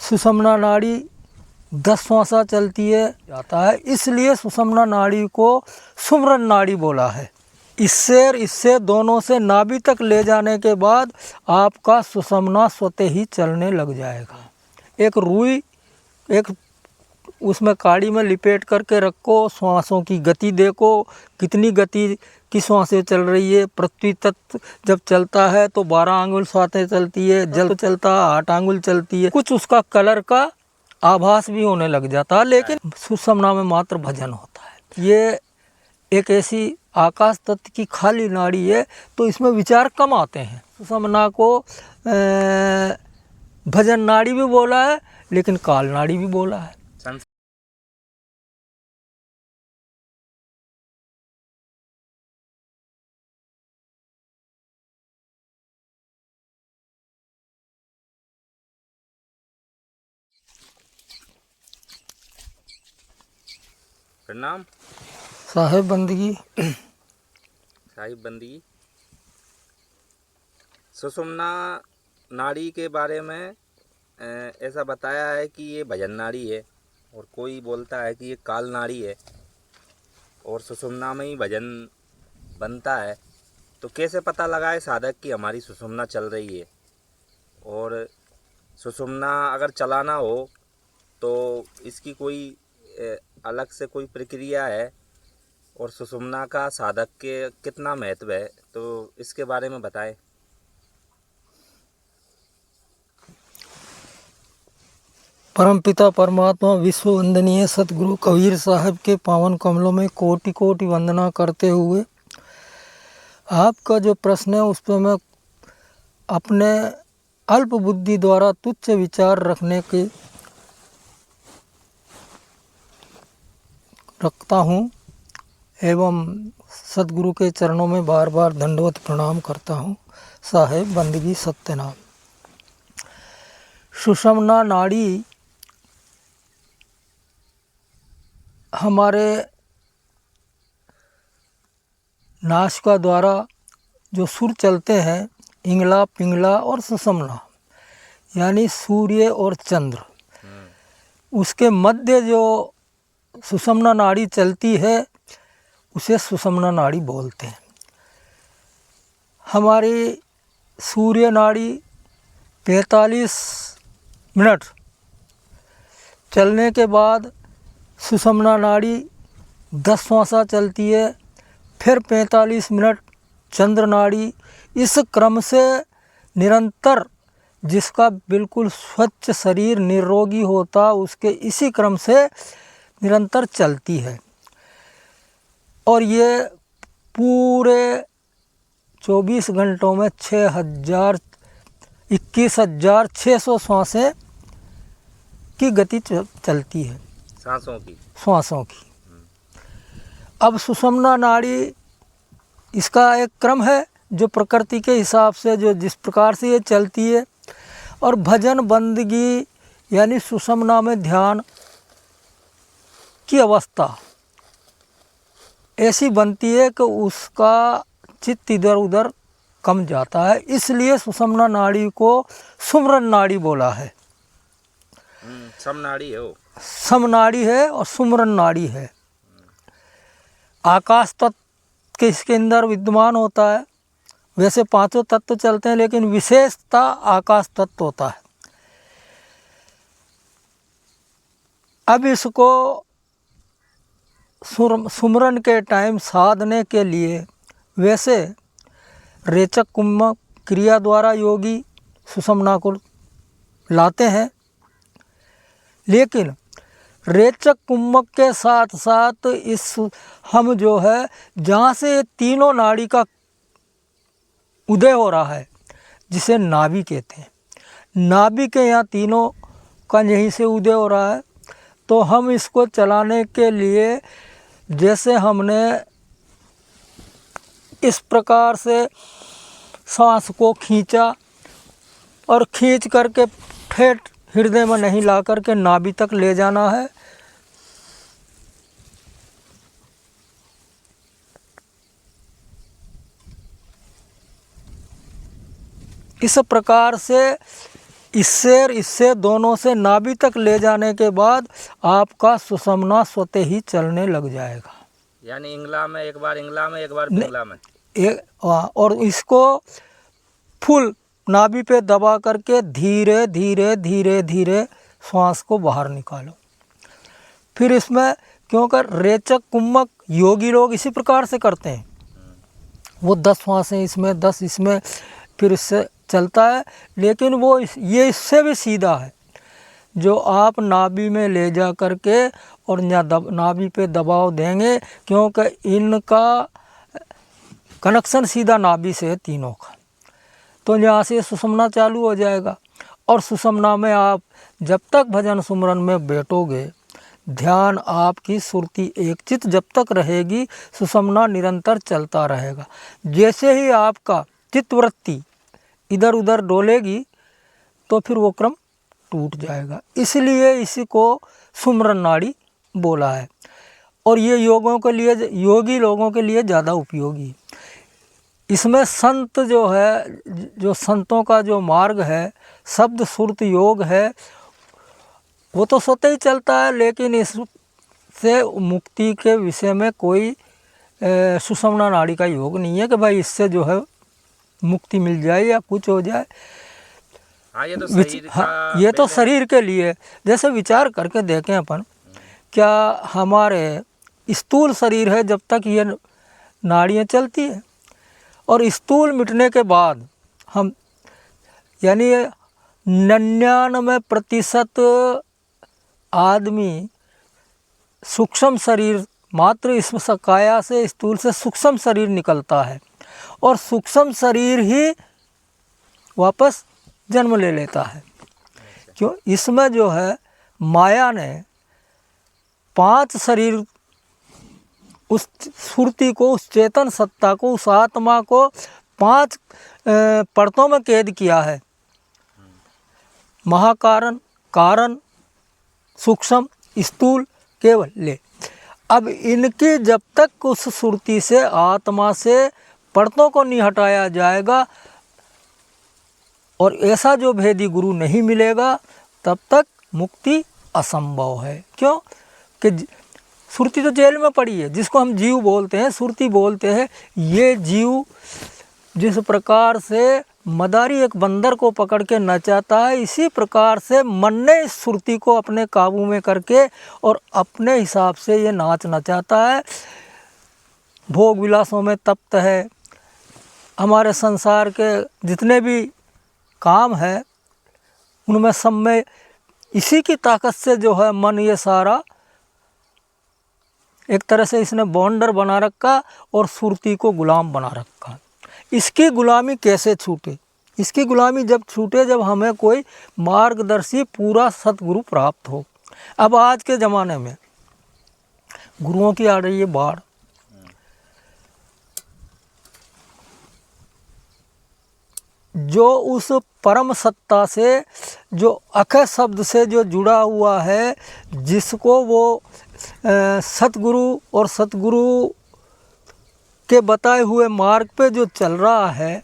सुषुम्ना नाड़ी 10 श्वासा चलती है जाता है, इसलिए सुषुम्ना नाड़ी को सुमरन नाड़ी बोला है। इससे दोनों से नाभि तक ले जाने के बाद आपका सुषुम्ना स्वतः ही चलने लग जाएगा। एक रुई एक उसमें काड़ी में लिपेट करके रखो, श्वासों की गति देखो कितनी गति की श्वासें चल रही है। पृथ्वी तत्व जब चलता है तो 12 आंगुल श्वासें चलती है, जल तो चलता है 8 आंगुल चलती है। कुछ उसका कलर का आभास भी होने लग जाता है, लेकिन सुषुम्ना में मात्र भजन होता है। ये एक ऐसी आकाश तत्व की खाली नाड़ी है, तो इसमें विचार कम आते हैं। सुषुम्ना को भजन नाड़ी भी बोला है, लेकिन काल नाड़ी भी बोला है। प्रणाम साहिब बंदगी। साहिब बंदगी। सुषुम्ना नाड़ी के बारे में ऐसा बताया है कि ये भजन नाड़ी है, और कोई बोलता है कि ये काल नाड़ी है और सुषुम्ना में ही भजन बनता है। तो कैसे पता लगाए साधक कि हमारी सुषुम्ना चल रही है? और सुषुम्ना अगर चलाना हो तो इसकी कोई अलग से कोई प्रक्रिया है, और सुषुम्ना का साधक के कितना महत्व है, तो इसके बारे में बताएं। परमपिता परमात्मा विश्व वंदनीय सतगुरु कबीर साहब के पावन कमलों में कोटि कोटि वंदना करते हुए आपका जो प्रश्न है उस पर मैं अपने अल्प बुद्धि द्वारा तुच्छ विचार रखता हूँ एवं सतगुरु के चरणों में बार बार दंडवत प्रणाम करता हूँ। साहेब बंदगी सत्यनाम। सुषुम्ना नाड़ी हमारे नासिका द्वारा जो सुर चलते हैं, इंगला पिंगला और सुषुम्ना, यानी सूर्य और चंद्र, उसके मध्य जो सुषुम्ना नाड़ी चलती है उसे सुषुम्ना नाड़ी बोलते हैं। हमारी सूर्य नाड़ी 45 मिनट चलने के बाद सुषुम्ना नाड़ी 10 श्वासा चलती है, फिर 45 मिनट चंद्र नाड़ी। इस क्रम से निरंतर जिसका बिल्कुल स्वच्छ शरीर निरोगी होता उसके इसी क्रम से निरंतर चलती है। और ये पूरे 24 घंटों में 21,600 श्वासें की गति चलती है, श्वासों की। अब सुषुम्ना नाड़ी इसका एक क्रम है जो प्रकृति के हिसाब से जो जिस प्रकार से ये चलती है। और भजन बंदगी यानी सुषुम्ना में ध्यान की अवस्था ऐसी बनती है कि उसका चित्त इधर उधर कम जाता है, इसलिए सुषुम्ना नाड़ी को सुमरन नाड़ी बोला है। सम नाड़ी है, वो सम नाड़ी है और सुमरन नाड़ी है। आकाश तत्व के इसके अंदर विद्यमान होता है। वैसे 5 तत्व चलते हैं, लेकिन विशेषता आकाश तत्व होता है। अब इसको सुमरन के टाइम साधने के लिए वैसे रेचक कुंभक क्रिया द्वारा योगी सुषुम्ना को लाते हैं, लेकिन रेचक कुंभक के साथ साथ इस हम जो है जहाँ से तीनों नाड़ी का उदय हो रहा है, जिसे नाभि कहते हैं, नाभि के यहाँ तीनों का यहीं से उदय हो रहा है। तो हम इसको चलाने के लिए जैसे हमने इस प्रकार से सांस को खींचा और खींच करके ठेठ हृदय में नहीं ला करके नाभि तक ले जाना है। इस प्रकार से इससे दोनों से नाभि तक ले जाने के बाद आपका सुषुम्ना स्वतः ही चलने लग जाएगा। यानी इंगला में एक बार, इंगला में एक बार, पिंगला में और इसको फुल नाभि पे दबा करके धीरे धीरे धीरे धीरे श्वास को बाहर निकालो। फिर इसमें क्योंकि रेचक कुम्मक योगी लोग इसी प्रकार से करते हैं। वो 10 श्वासें इसमें 10 इसमें, फिर इससे चलता है। लेकिन वो ये इससे भी सीधा है, जो आप नाभि में ले जा करके और नाभि पे दबाव देंगे, क्योंकि इनका कनेक्शन सीधा नाभि से है तीनों का। तो यहाँ से सुषुम्ना चालू हो जाएगा। और सुषुम्ना में आप जब तक भजन सुमरन में बैठोगे, ध्यान आपकी सुरती एकचित जब तक रहेगी, सुषुम्ना निरंतर चलता रहेगा। जैसे ही आपका चित्तवृत्ति इधर उधर डोलेगी तो फिर वो क्रम टूट जाएगा। इसलिए इसी को सुमरन नाड़ी बोला है। और ये योगी लोगों के लिए ज़्यादा उपयोगी। इसमें संत जो है, जो संतों का जो मार्ग है, शब्द सुरत योग है, वो तो स्वतः ही चलता है। लेकिन इससे मुक्ति के विषय में कोई सुषुम्ना नाड़ी का योग नहीं है कि भाई इससे जो है मुक्ति मिल जाए या कुछ हो जाए। हाँ, ये तो शरीर का ये तो शरीर के लिए। जैसे विचार करके देखें अपन, क्या हमारे स्थूल शरीर है जब तक ये नाड़ियाँ चलती है, और स्थूल मिटने के बाद हम यानी 99% आदमी सूक्ष्म शरीर मात्र इस काया से, स्थूल से सूक्ष्म शरीर निकलता है, और सूक्ष्म शरीर ही वापस जन्म ले लेता है। क्यों? इसमें जो है माया ने 5 शरीर, उस सुरती को, उस चेतन सत्ता को, उस आत्मा को 5 परतों में कैद किया है। महाकारण, कारण, सूक्ष्म, स्थूल, केवल, ले। अब इनकी जब तक उस सुरती से, आत्मा से परतों को नहीं हटाया जाएगा और ऐसा जो भेदी गुरु नहीं मिलेगा, तब तक मुक्ति असंभव है। क्यों? कि सुरती तो जेल में पड़ी है, जिसको हम जीव बोलते हैं, सुरती बोलते हैं। ये जीव जिस प्रकार से मदारी एक बंदर को पकड़ के नचाता है, इसी प्रकार से मन ने इस सुरती को अपने काबू में करके और अपने हिसाब से ये नाच नचाता है। भोग विलासों में तप्त है। हमारे संसार के जितने भी काम है, उनमें सब में इसी की ताकत से जो है मन ये सारा एक तरह से इसने बॉन्डर बना रखा और सुरती को गुलाम बना रखा। इसकी गुलामी कैसे छूटे? इसकी गुलामी जब छूटे, जब हमें कोई मार्गदर्शी पूरा सतगुरु प्राप्त हो। अब आज के ज़माने में गुरुओं की आ रही है बाढ़। जो उस परम सत्ता से, जो अक्षय शब्द से जो जुड़ा हुआ है, जिसको वो सतगुरु और सतगुरु के बताए हुए मार्ग पे जो चल रहा है,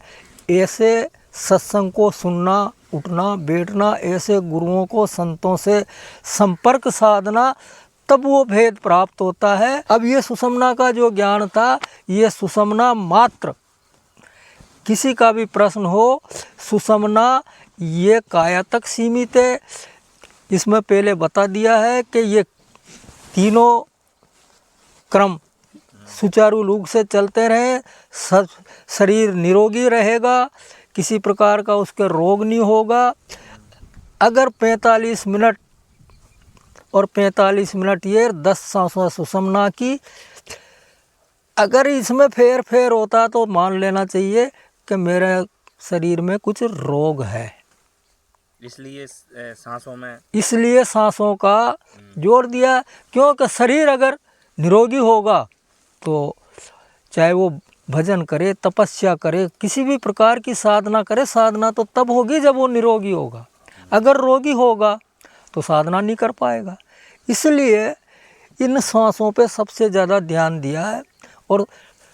ऐसे सत्संग को सुनना, उठना, बैठना, ऐसे गुरुओं को, संतों से संपर्क साधना, तब वो भेद प्राप्त होता है। अब ये सुषुम्ना का जो ज्ञान था, ये सुषुम्ना मात्र, किसी का भी प्रश्न हो, सुषुम्ना ये काया तक सीमित है। इसमें पहले बता दिया है कि ये तीनों क्रम सुचारू रूप से चलते रहे, सब शरीर निरोगी रहेगा, किसी प्रकार का उसके रोग नहीं होगा। अगर 45 मिनट और 45 मिनट ये 10 सांसों सुषुम्ना की, अगर इसमें फेर फेर होता तो मान लेना चाहिए कि मेरे शरीर में कुछ रोग है। इसलिए सांसों का जोड़ दिया। क्योंकि शरीर अगर निरोगी होगा तो चाहे वो भजन करे, तपस्या करे, किसी भी प्रकार की साधना करे, साधना तो तब होगी जब वो निरोगी होगा। अगर रोगी होगा तो साधना नहीं कर पाएगा। इसलिए इन श्वासों पे सबसे ज़्यादा ध्यान दिया है। और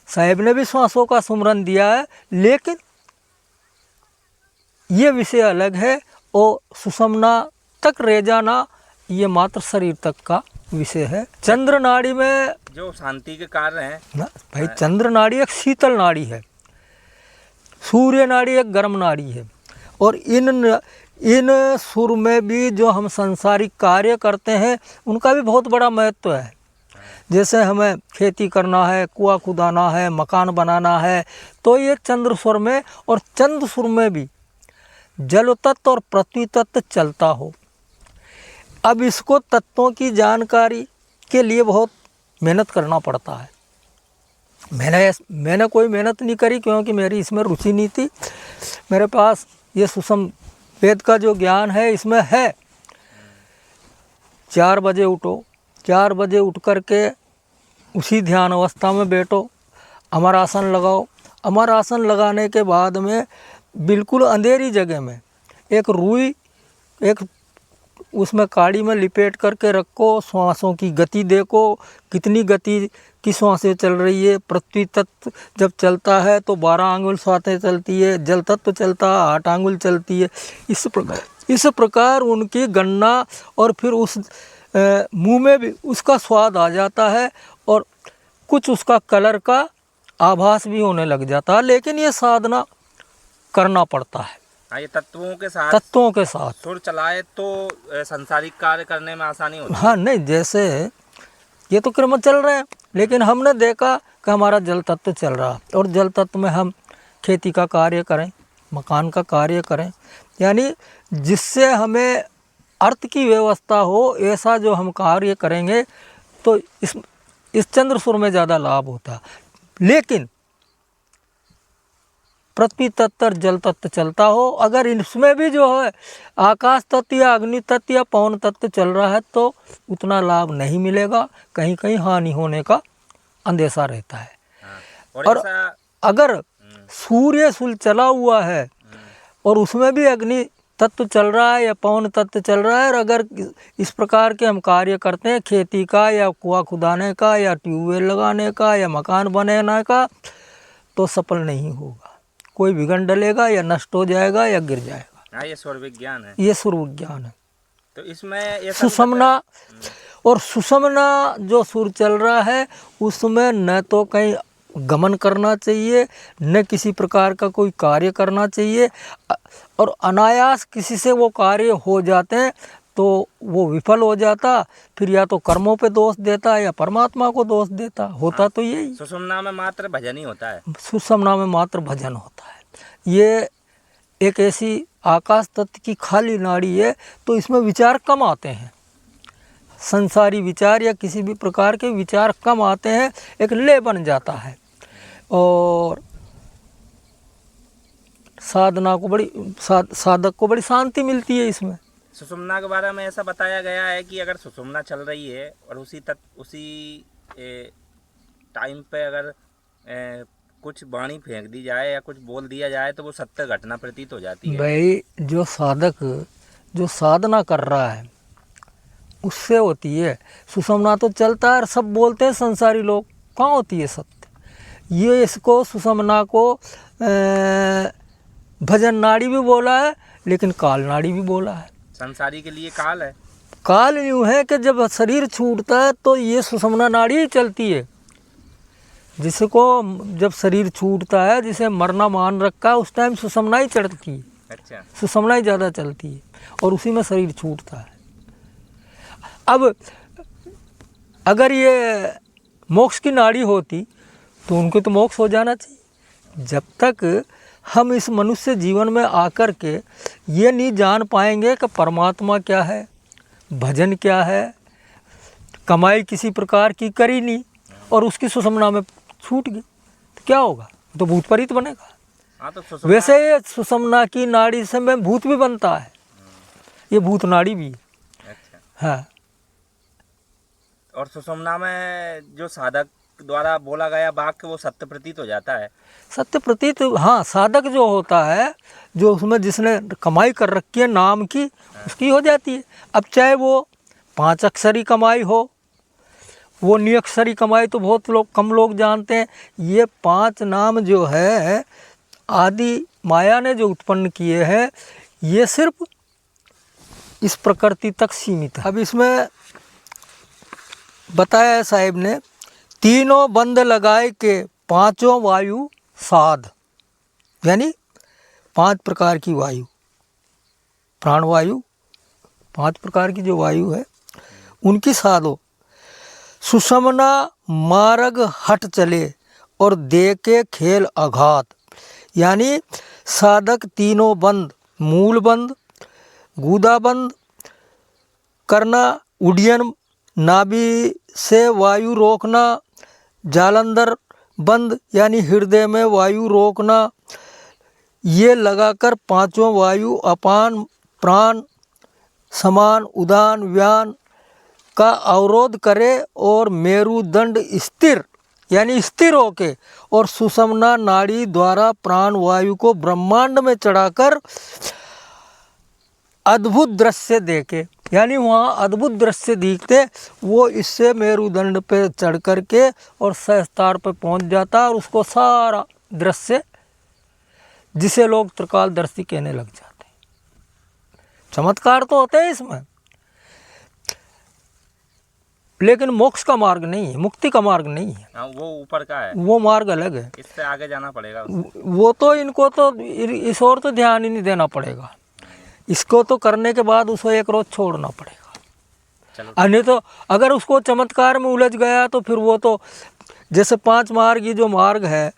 साहेब ने भी श्वासों का सुमरन दिया है, लेकिन ये विषय अलग है और सुषुम्ना तक रह जाना ये मात्र शरीर तक का विषय है। चंद्र नाड़ी में जो शांति के कार्य हैं ना भाई, चंद्र नाड़ी एक शीतल नाड़ी है, सूर्य नाड़ी एक गर्म नाड़ी है। और इन सुर में भी जो हम सांसारिक कार्य करते हैं उनका भी बहुत बड़ा महत्व है। जैसे हमें खेती करना है, कुआं खुदाना है, मकान बनाना है, तो ये चंद्र सुर में, और चंद्र सुर में भी जल तत्व और पृथ्वी तत्व चलता हो। अब इसको तत्वों की जानकारी के लिए बहुत मेहनत करना पड़ता है। मैंने कोई मेहनत नहीं करी, क्योंकि मेरी इसमें रुचि नहीं थी। मेरे पास ये सुषुम्ना वेद का जो ज्ञान है इसमें है। 4 बजे उठो, 4 बजे उठ कर के उसी ध्यान अवस्था में बैठो, अमर आसन लगाओ। अमर आसन लगाने के बाद में बिल्कुल अंधेरी जगह में एक रुई, एक उसमें काड़ी में लिपेट करके रखो। श्वासों की गति देखो, कितनी गति की श्वासें चल रही है। पृथ्वी तत्व जब चलता है तो 12 आंगुल श्वासें चलती है, जल तत्व चलता है 8 आंगुल चलती है। इस प्रकार उनकी गणना, और फिर उस मुंह में भी उसका स्वाद आ जाता है और कुछ उसका कलर का आभास भी होने लग जाता है। लेकिन ये साधना करना पड़ता है। हाँ, ये तत्वों के साथ सुर चलाए तो संसारिक कार्य करने में आसानी होती है। हाँ नहीं, जैसे ये तो क्रम चल रहे हैं, लेकिन हमने देखा कि हमारा जल तत्व चल रहा है, और जल तत्व में हम खेती का कार्य करें, मकान का कार्य करें, यानी जिससे हमें अर्थ की व्यवस्था हो, ऐसा जो हम कार्य करेंगे तो इस चंद्र सुर में ज़्यादा लाभ होता है। लेकिन पृथ्वी तत्व और जल तत्व चलता हो, अगर इसमें भी जो है आकाश तत्व या अग्नि तत्व या पवन तत्व चल रहा है तो उतना लाभ नहीं मिलेगा, कहीं कहीं हानि होने का अंदेशा रहता है। और अगर सूर्य शुल चला हुआ है और उसमें भी अग्नि तत्व चल रहा है या पवन तत्व चल रहा है, और अगर इस प्रकार के हम कार्य करते हैं, खेती का या कुआं खुदाने का या ट्यूबवेल लगाने का या मकान बनाने का, तो सफल नहीं होगा। कोई विघन डलेगा या नष्ट हो जाएगा या गिर जाएगा। हाँ, ये सुर विज्ञान है। ये सुर विज्ञान है। तो इसमें सुषुम्ना, और सुषुम्ना जो सुर चल रहा है उसमें न तो कहीं गमन करना चाहिए, न किसी प्रकार का कोई कार्य करना चाहिए, और अनायास किसी से वो कार्य हो जाते हैं तो वो विफल हो जाता, फिर या तो कर्मों पे दोष देता या परमात्मा को दोष देता। होता तो यही। सुषुम्ना में मात्र भजन ही होता है। सुषुम्ना में मात्र भजन होता है। ये एक ऐसी आकाश तत्व की खाली नाड़ी है, तो इसमें विचार कम आते हैं। संसारी विचार या किसी भी प्रकार के विचार कम आते हैं, एक लय बन जाता है, और साधना को साधक को बड़ी शांति मिलती है इसमें। सुषुम्ना के बारे में ऐसा बताया गया है कि अगर सुषुम्ना चल रही है और उसी टाइम पे अगर कुछ वाणी फेंक दी जाए या कुछ बोल दिया जाए तो वो सत्य घटना प्रतीत हो जाती है। भाई, जो साधक जो साधना कर रहा है उससे होती है। सुषुम्ना तो चलता है और सब बोलते हैं संसारी लोग, कहाँ होती है सत्य। ये इसको सुषुम्ना को भजन नाड़ी भी बोला है, लेकिन काल नाड़ी भी बोला है। संसारी के लिए काल है। काल यूँ है कि जब शरीर छूटता है तो ये सुषुम्ना नाड़ी ही चलती है। जिसको जब शरीर छूटता है, जिसे मरना मान रखा है, उस टाइम सुषुम्ना ही चढ़ती है। अच्छा, सुषुम्ना ही ज़्यादा चलती है और उसी में शरीर छूटता है। अब अगर ये मोक्ष की नाड़ी होती तो उनको तो मोक्ष हो जाना चाहिए। जब तक हम इस मनुष्य जीवन में आकर के ये नहीं जान पाएंगे कि परमात्मा क्या है, भजन क्या है, कमाई किसी प्रकार की करी नहीं और उसकी सुषुम्ना में छूट गई, तो क्या होगा? तो भूत प्रेत बनेगा। हाँ, तो वैसे ये सुषुम्ना की नाड़ी से में भूत भी बनता है, ये भूत नाड़ी भी। अच्छा, हाँ। और सुषुम्ना में जो साधक द्वारा बोला गया वाक्य वो सत्य प्रतीत हो जाता है। सत्य प्रतीत, हाँ। साधक जो होता है, जो उसमें जिसने कमाई कर रखी है नाम की, उसकी हो जाती है। अब चाहे वो 5 अक्षरी कमाई हो, वो निअक्षरी कमाई तो बहुत लोग कम लोग जानते हैं। ये 5 नाम जो है आदि माया ने जो उत्पन्न किए हैं, ये सिर्फ इस प्रकृति तक सीमित है। अब इसमें बताया है साहिब ने, तीनों बंद लगाए के पांचों वायु साध, यानी 5 प्रकार की वायु, प्राणवायु 5 प्रकार की जो वायु है उनकी साधो। सुषमना मार्ग हट चले और दे के खेल आघात, यानी साधक तीनों बंद, मूल बंद, गूदा बंद करना, उड्डयन नाभि से वायु रोकना, जालंधर बंद यानी हृदय में वायु रोकना, ये लगाकर पांचों वायु अपान, प्राण, समान, उदान, व्यान का अवरोध करे और मेरुदंड स्थिर यानी स्थिर होके और सुषमना नाड़ी द्वारा प्राण वायु को ब्रह्मांड में चढ़ाकर अद्भुत दृश्य देखे, यानी वहाँ अद्भुत दृश्य दिखते, वो इससे मेरुदंड पे चढ़ कर के और सहस्तार पे पहुँच जाता और उसको सारा दृश्य जिसे लोग त्रिकालदर्शी कहने लग जाते हैं। चमत्कार तो होते हैं इसमें, लेकिन मोक्ष का मार्ग नहीं है, मुक्ति का मार्ग नहीं है। वो ऊपर का है, वो मार्ग अलग है। इससे आगे जाना पड़ेगा। वो तो इनको तो इस ओर तो ध्यान ही नहीं देना पड़ेगा, इसको तो करने के बाद उसको एक रोज छोड़ना पड़ेगा। अन्य तो अगर उसको चमत्कार में उलझ गया तो फिर वो तो जैसे 5 मार्ग जो मार्ग है,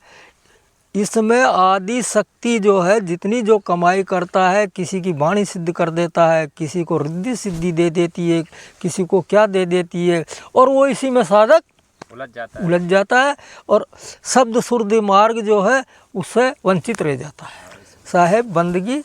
इसमें आदि शक्ति जो है जितनी जो कमाई करता है, किसी की वाणी सिद्ध कर देता है, किसी को रिद्धि सिद्धि दे देती है, किसी को क्या दे देती है, और वो इसी में साधक उलझ जाता है और शब्द सुरदि मार्ग जो है उससे वंचित रह जाता है। साहेब बंदगी